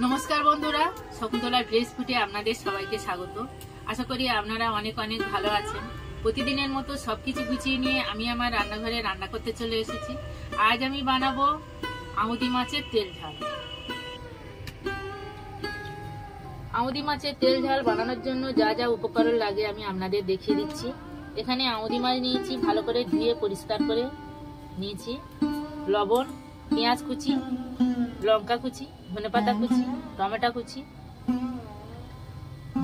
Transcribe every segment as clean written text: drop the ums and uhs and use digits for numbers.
नमस्कार बंधुरा शकुन्तला ड्रेस फुटे आपनादेर सबाइके स्वागत। आशा करी आपनारा अनेक अनेक भालो आछेन। प्रतिदिनेर मतो सबकिछु गुछिये निये आमी आमार रान्नाघरे रान्ना करते चले एसेछि। आज आमी बानाबो आमुदी माछेर तेल झाल। आमुदी माछेर तेल झाल बानानोर जोन्नो जा जा उपकरण लागे आमी आपनादेर देखिये दिচ্ছি। एखाने आमुदी माछ निয়েছি, भालो करे धुয়ে परिष्कार करे निয়েছি। लवण, पेঁয়াজ कुचि, लंका कुचि, धनेपाता कुचि, टमेटो कुचि,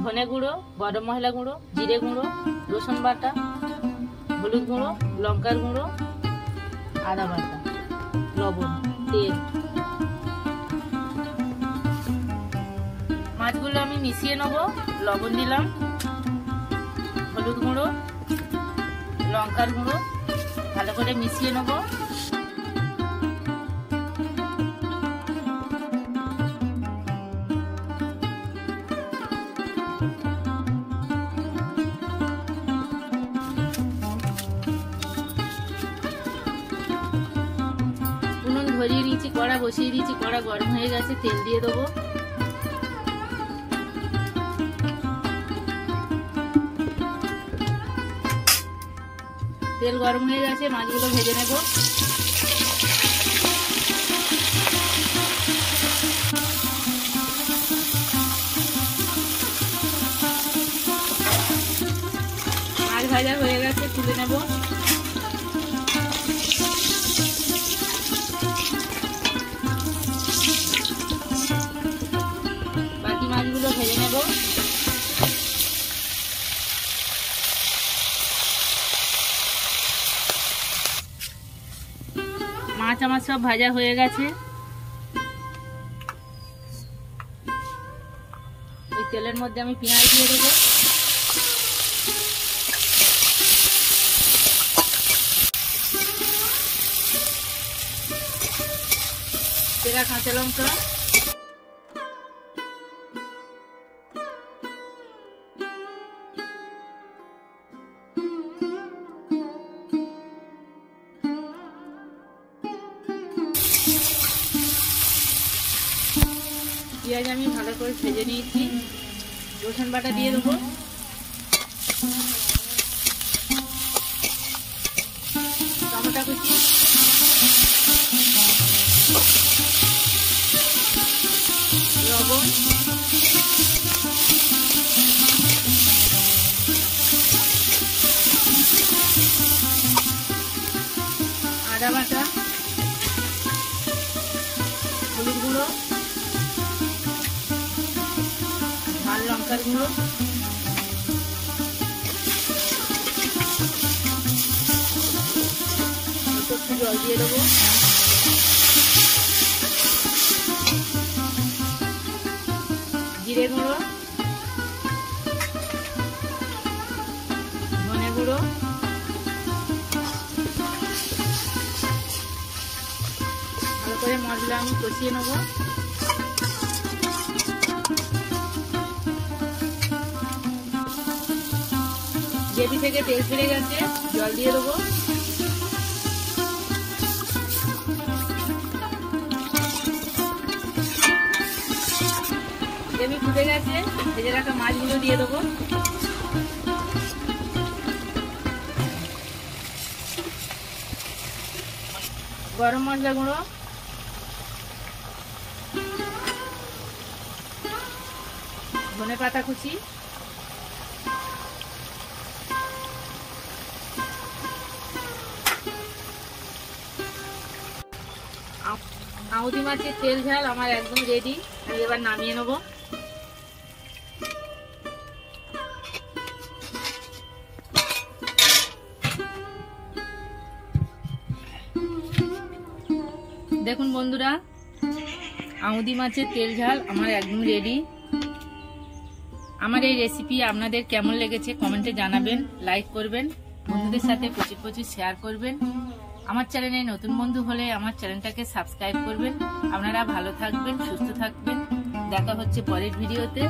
धने गुड़ो, गरम मसला गुड़ो, जिरे गुड़ो, रसुन बाटा, हलुद गुड़ो, लंकार गुड़ो, आदा बाटा, लवण, तेल। माछगुलो आमी मिशिয়ে নেব। लवण दिलाम, हलुद गुड़ो, लंकार गुड़ो, ভালো করে মিশিয়ে নেব। ধরিয়ে নিয়েছি, কড়া বসিয়ে দিয়েছি, কড়া গরম হয়ে গেছে, তেল দিয়ে দেবো। তেল গরম হয়ে গেছে, মাছগুলো ভেজে নেব। মাছ ভাজা হয়ে গেছে, তুলে নেব। মাছগুলো ভেজে নেব। মাছ আমার সব ভাজা হয়ে গেছে। ওই তেলের মধ্যে আমি পেঁয়াজ দিয়ে দেবো। চেরা কাঁচা লঙ্কা, পেঁয়াজ আমি ভালো করে ভেজে নিয়েছি। রসুন বাটা দিয়ে দেবো। টমেটো কুচি, লবণ, আদা বাটা, হলুদ গুঁড়ো, লাল লঙ্কার গুঁড়ো, একটু জল দিয়ে দেবো। জিরে গুঁড়ো, ধনে গুঁড়ো, ভালো করে মশলা আমি কষিয়ে নেবো। গ্রেভি থেকে তেল ছেড়ে গেছে, জল দিয়ে দেবো। গ্রেভি ফুটে গেছে, ভেজে রাখা মাছগুলো দিয়ে দেবো। গরম মশলা গুঁড়ো, ধনে পাতা কুচি, আউদি মাছের তেল ঝাল আমার একদম রেডি। আমি এবার নামিয়ে নেব। দেখুন বন্ধুরা, আউদি মাছের তেল ঝাল আমার একদম রেডি। আমার এই রেসিপি আপনাদের কেমন লেগেছে কমেন্টে জানাবেন, লাইক করবেন, বন্ধুদের সাথে প্রচুর প্রচুর শেয়ার করবেন। আমার চ্যানেলে নতুন বন্ধু হলে আমার চ্যানেলটাকে সাবস্ক্রাইব করবেন। আপনারা ভালো থাকবেন, সুস্থ থাকবেন। দেখা হচ্ছে পরের ভিডিওতে।